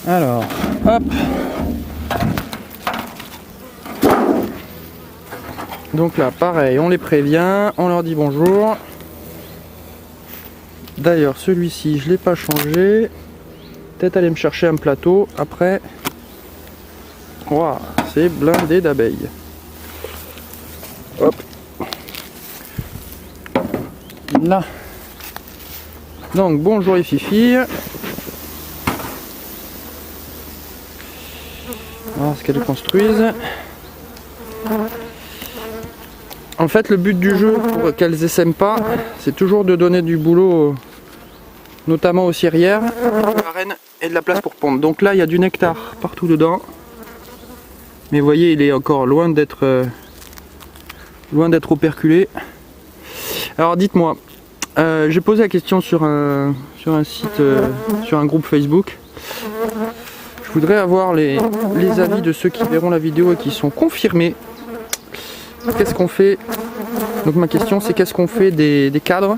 Alors, hop. Donc là, pareil, on les prévient, on leur dit bonjour. D'ailleurs, celui-ci, je l'ai pas changé. Peut-être aller me chercher un plateau après. Waouh, c'est blindé d'abeilles. Hop. Là. Donc, bonjour les filles. Voir ce qu'elles construisent. En fait, le but du jeu, pour qu'elles essaiment pas, c'est toujours de donner du boulot, notamment aux cirières, de la reine et de la place pour pondre. Donc là, il y a du nectar partout dedans. Mais vous voyez, il est encore loin d'être operculé. Alors dites-moi, j'ai posé la question sur un site, sur un groupe Facebook. Je voudrais avoir les avis de ceux qui verront la vidéo et qui sont confirmés. Qu'est-ce qu'on fait? Donc ma question c'est qu'est-ce qu'on fait des cadres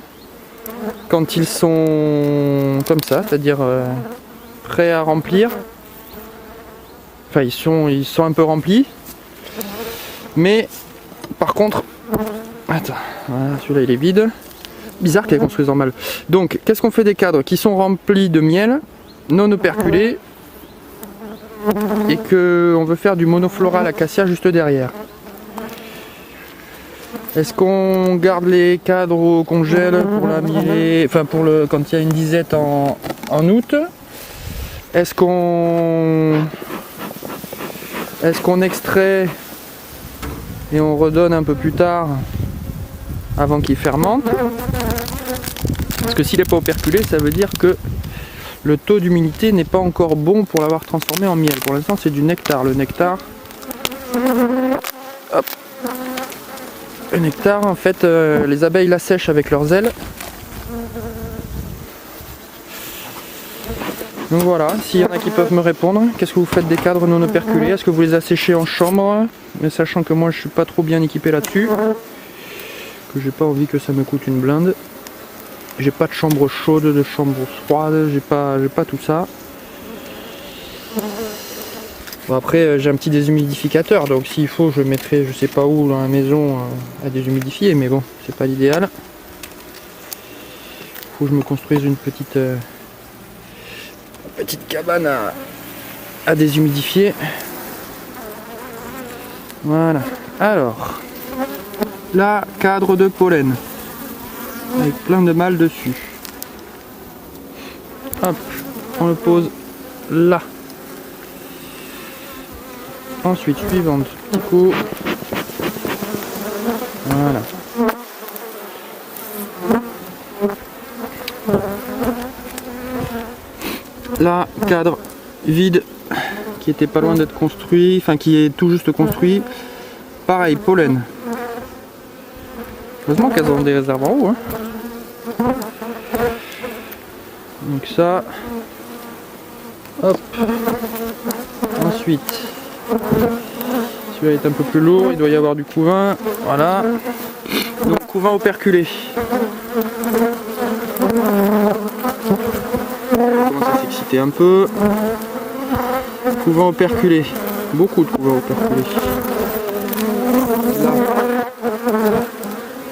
quand ils sont comme ça, c'est-à-dire prêts à remplir. Enfin ils sont un peu remplis. Mais par contre, attends, voilà, celui-là il est vide. Bizarre qu'elle construise en mal. Donc qu'est-ce qu'on fait des cadres qui sont remplis de miel, non operculés, et qu'on veut faire du monofloral acacia juste derrière? Est-ce qu'on garde les cadres au congèle pour la mirée, enfin quand il y a une disette en août? Est-ce qu'on extrait et on redonne un peu plus tard avant qu'il fermente? Parce que s'il n'est pas operculé, ça veut dire que le taux d'humidité n'est pas encore bon pour l'avoir transformé en miel. Pour l'instant c'est du nectar. Le nectar, hop. Le nectar, en fait, les abeilles l'assèchent avec leurs ailes. Donc voilà, s'il y en a qui peuvent me répondre, qu'est-ce que vous faites des cadres non operculés? Est-ce que vous les asséchez en chambre? Mais sachant que moi je suis pas trop bien équipé là-dessus, que j'ai pas envie que ça me coûte une blinde. J'ai pas de chambre chaude, de chambre froide, j'ai pas tout ça. Bon après j'ai un petit déshumidificateur, donc s'il faut je mettrai je sais pas où dans la maison à déshumidifier, mais bon c'est pas l'idéal. Faut que je me construise une petite cabane à déshumidifier. Voilà. Alors là, cadre de pollen avec plein de mâles dessus. Hop, on le pose là. Ensuite, suivante, petit coup. Voilà. Là, cadre vide qui était pas loin d'être construit, enfin qui est tout juste construit. Pareil, pollen. Heureusement qu'elles ont des réserves en haut. Hein. Donc ça. Hop. Ensuite. Celui-là est un peu plus lourd, il doit y avoir du couvain, voilà. Donc couvain operculé. On commence à s'exciter un peu. Couvain operculé, beaucoup de couvain operculé. Là.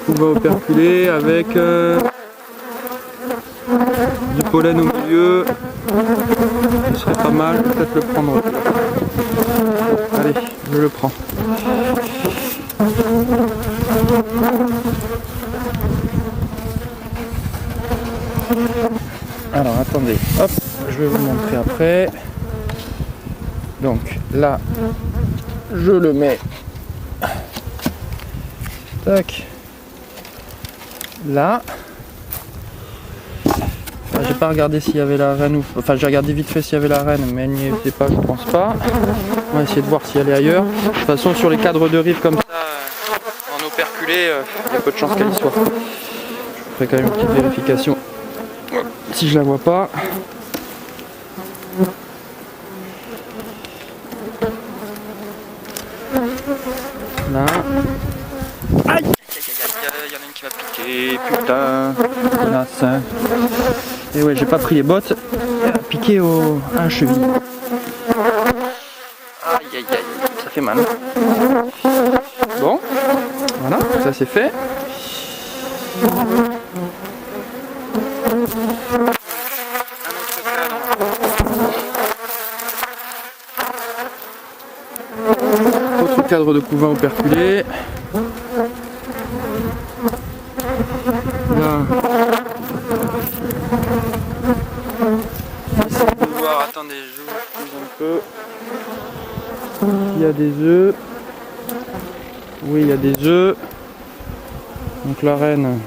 Couvain operculé avec du pollen au milieu. Ce serait pas mal, peut-être le prendre. Allez, je le prends. Alors attendez, hop, je vais vous montrer après. Donc là, je le mets. Tac. Là. J'ai pas regardé s'il y avait la reine ou... Enfin j'ai regardé vite fait s'il y avait la reine, mais elle n'y était pas, je pense pas. On va essayer de voir si elle est ailleurs. De toute façon sur les cadres de rive comme ça, en operculé, il y a peu de chance qu'elle y soit. Je ferai quand même une petite vérification. Si je la vois pas. Là. Aïe! Il y en a une qui m'a piqué, putain, connasse. Et ouais, j'ai pas pris les bottes, elle a piqué à la cheville. très mal. Bon, voilà, ça c'est fait. Autre cadre de couvain operculé. Là, j'essaie de voir, attendez, je vous pousse un peu. Il y a des œufs. Oui, il y a des œufs. Donc la reine,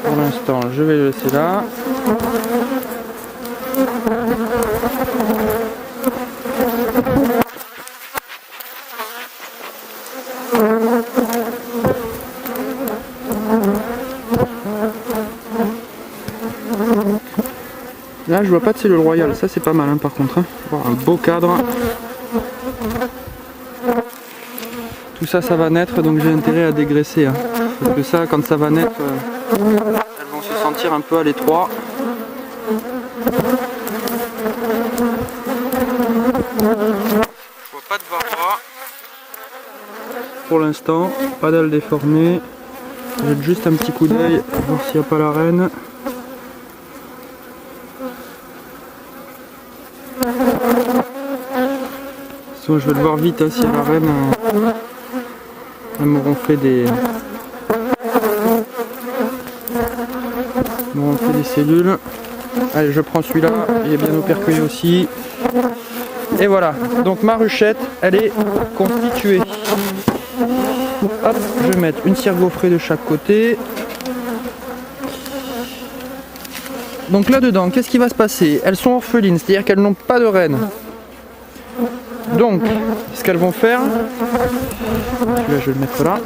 pour l'instant, je vais le laisser là. Là, je vois pas de cellule royale, ça c'est pas mal hein, par contre. Hein. Voir un beau cadre. Tout ça, ça va naître, donc j'ai intérêt à dégraisser. Hein. Parce que ça, quand ça va naître, elles vont se sentir un peu à l'étroit. Je vois pas de varroa. Pour l'instant, pas d'ailes déformées. Jette juste un petit coup d'œil, voir s'il n'y a pas la reine. Je vais le voir vite hein, si la reine elles m'auront fait des cellules. Allez, je prends celui-là, il est bien operculé aussi. Et voilà, donc ma ruchette elle est constituée. Hop, je vais mettre une cire gaufrée de chaque côté. Donc là dedans, qu'est-ce qui va se passer? Elles sont orphelines, c'est-à-dire qu'elles n'ont pas de reine. Donc, ce qu'elles vont faire, celui-là je vais le mettre là.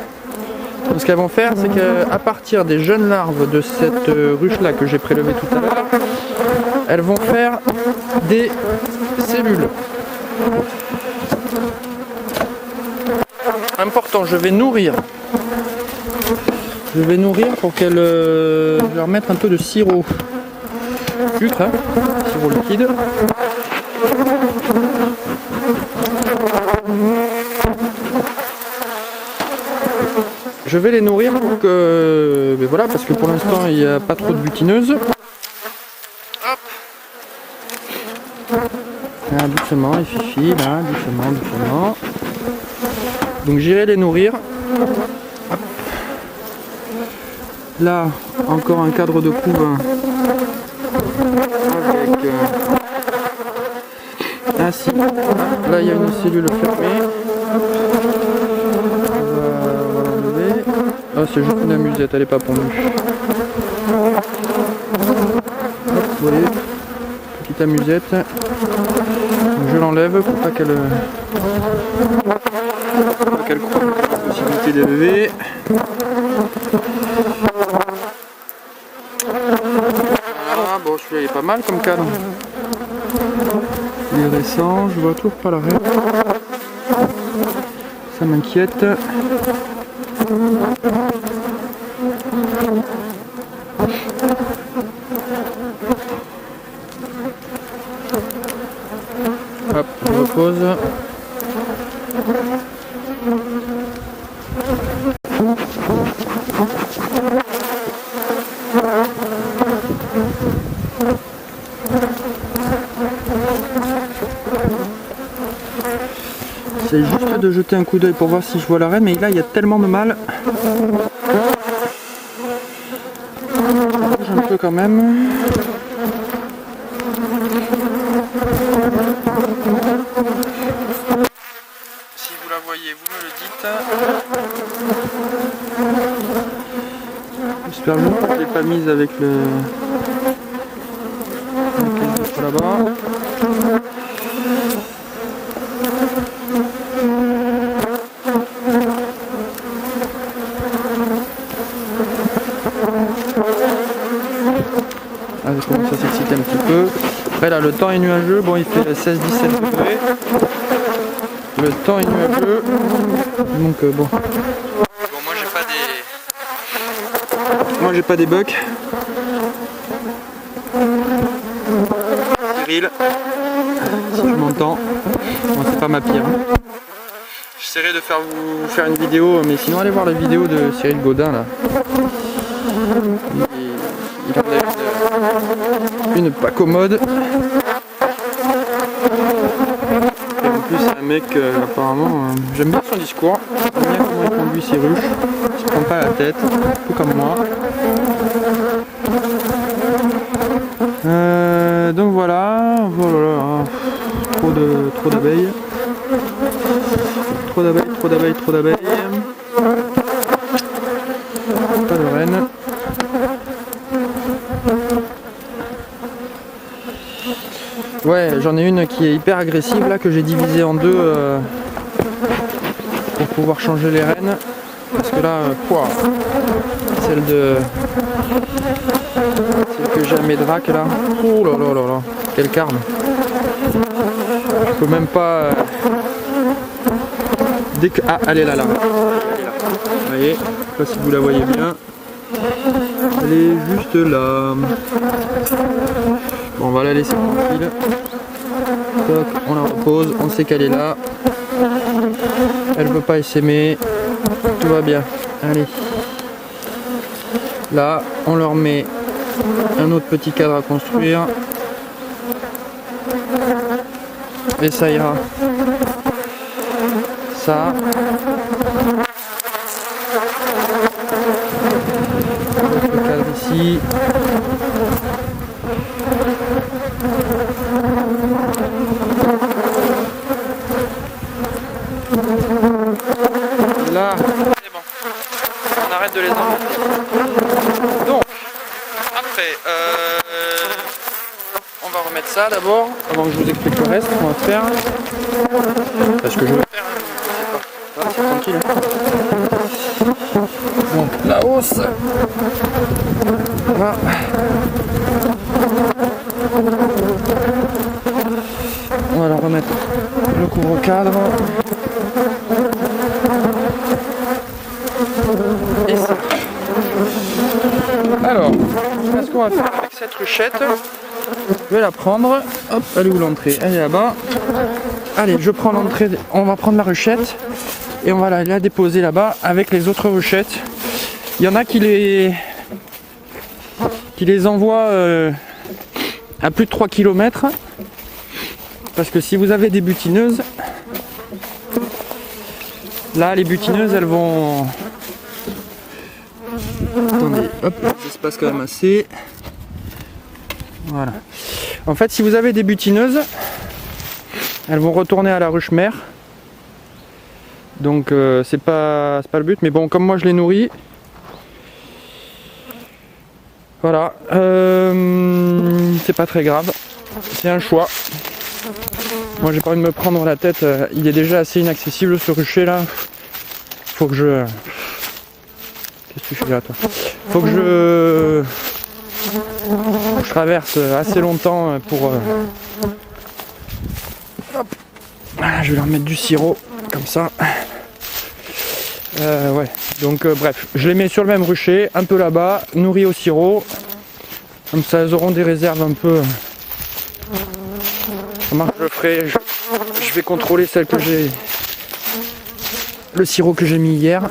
Donc, ce qu'elles vont faire, c'est qu'à partir des jeunes larves de cette ruche-là que j'ai prélevée tout à l'heure, elles vont faire des cellules. Important, je vais nourrir. Je vais nourrir pour qu'elles, je vais leur mettre un peu de sirop. Sucre, hein, sirop liquide. Je vais les nourrir pour que, ben voilà, parce que pour l'instant il n'y a pas trop de butineuses. Hop. Là, doucement, les fifi, là, doucement, doucement. Donc j'irai les nourrir. Hop. Là, encore un cadre de couvain avec ainsi. Là il y a une cellule fermée. Ah, c'est juste une amusette, elle est pas pondue. Hop, vous voyez, petite amusette. Donc, je l'enlève pour pas qu'elle croie la possibilité d'élever. Voilà, bon celui-là il est pas mal comme cadre. Il est récent, je vois toujours pas la reine. Ça m'inquiète. Hop, je repose. C'est juste de jeter un coup d'œil pour voir si je vois la reine, mais là il y a tellement de mal. Un peu quand même. Si vous la voyez, vous me le dites. J'espère juste que je ne l'ai pas mise avec le là-bas. Ah, je commence à s'exciter un petit peu. Après là, le temps est nuageux. Bon, il fait 16-17 degrés. Le temps est nuageux. Donc bon. Bon, moi j'ai pas des bucks. Cyril. si tu m'entends. Bon, c'est pas ma pire. J'essaierai de vous faire une vidéo, mais sinon allez voir la vidéo de Cyril Godin là. Il en a une pas commode. Et en plus c'est un mec apparemment, j'aime bien son discours, j'aime bien comment il conduit ses ruches, il se prend pas la tête, tout comme moi. Donc voilà, voilà, trop d'abeilles. Trop d'abeilles. Pas de reine. Ouais, j'en ai une qui est hyper agressive là, que j'ai divisée en deux pour pouvoir changer les reines. Parce que là, celle que j'ai à mes dracs là. Oh là là là là, quel carme. Je peux même pas. Ah, elle est là, là. Vous voyez, je sais pas si vous la voyez bien. Elle est juste là. Bon, on va la laisser tranquille. Toc, on la repose, on sait qu'elle est là. Elle veut pas essaimer. Tout va bien. Allez. Là, on leur met un autre petit cadre à construire. Et ça ira. Ça. Le cadre ici. Là, c'est bon. On arrête de les embêter. Donc, après, on va remettre ça d'abord, avant que je vous explique le reste qu'on va faire. Parce que je vais faire, je sais pas. C'est tranquille. Donc, la hausse. Là. On va leur remettre le couvre-cadre. Et ça. Alors, ce qu'on va faire avec cette ruchette, je vais la prendre. Hop, elle est où l'entrée? Elle est là-bas. Allez, je prends l'entrée. On va prendre la ruchette et on va la déposer là-bas avec les autres ruchettes. Il y en a qui les envoient à plus de 3 km. Parce que si vous avez des butineuses, là les butineuses elles vont... Attendez, hop, l'espace quand même assez. Voilà. En fait, si vous avez des butineuses, elles vont retourner à la ruche mère. Donc c'est pas le but, mais bon, comme moi je les nourris. Voilà. C'est pas très grave. C'est un choix. Moi j'ai pas envie de me prendre la tête, il est déjà assez inaccessible ce rucher là. Faut que je... Qu'est-ce que tu fais là toi? Faut que je traverse assez longtemps pour... Hop. Voilà, je vais leur mettre du sirop, comme ça. Ouais, donc bref, je les mets sur le même rucher, un peu là-bas, nourris au sirop. Comme ça elles auront des réserves un peu... Je ferai, je vais contrôler celle que j'ai, le sirop que j'ai mis hier,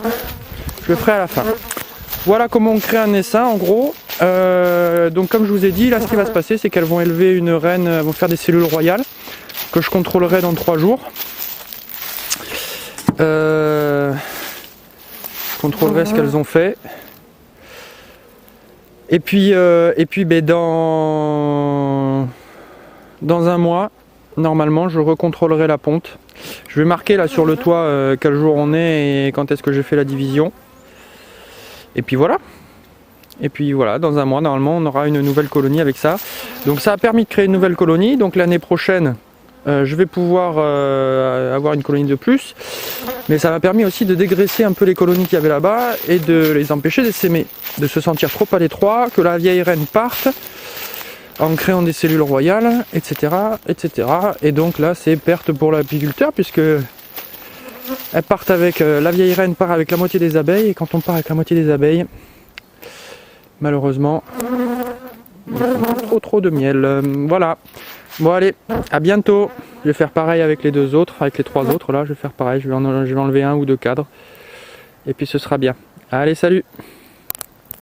je le ferai à la fin. Voilà comment on crée un essaim en gros. Donc comme je vous ai dit, là ce qui va se passer c'est qu'elles vont élever une reine, elles vont faire des cellules royales que je contrôlerai dans 3 jours. Je contrôlerai ce qu'elles ont fait. Et puis ben, dans un mois, normalement je recontrôlerai la ponte. Je vais marquer là sur le toit quel jour on est et quand est-ce que j'ai fait la division. Et puis voilà. Et puis voilà, dans un mois normalement on aura une nouvelle colonie avec ça. Donc ça a permis de créer une nouvelle colonie. Donc l'année prochaine je vais pouvoir avoir une colonie de plus. Mais ça m'a permis aussi de dégraisser un peu les colonies qu'il y avait là-bas et de les empêcher d'essaimer, de se sentir trop à l'étroit, que la vieille reine parte en créant des cellules royales, etc., etc. Et donc là, c'est perte pour l'apiculteur puisque elles partent avec la vieille reine part avec la moitié des abeilles et quand on part avec la moitié des abeilles, malheureusement, trop de miel. Voilà. Bon allez, à bientôt. Je vais faire pareil avec les deux autres, avec les trois autres là, je vais faire pareil, je vais enlever un ou deux cadres. Et puis ce sera bien. Allez, salut!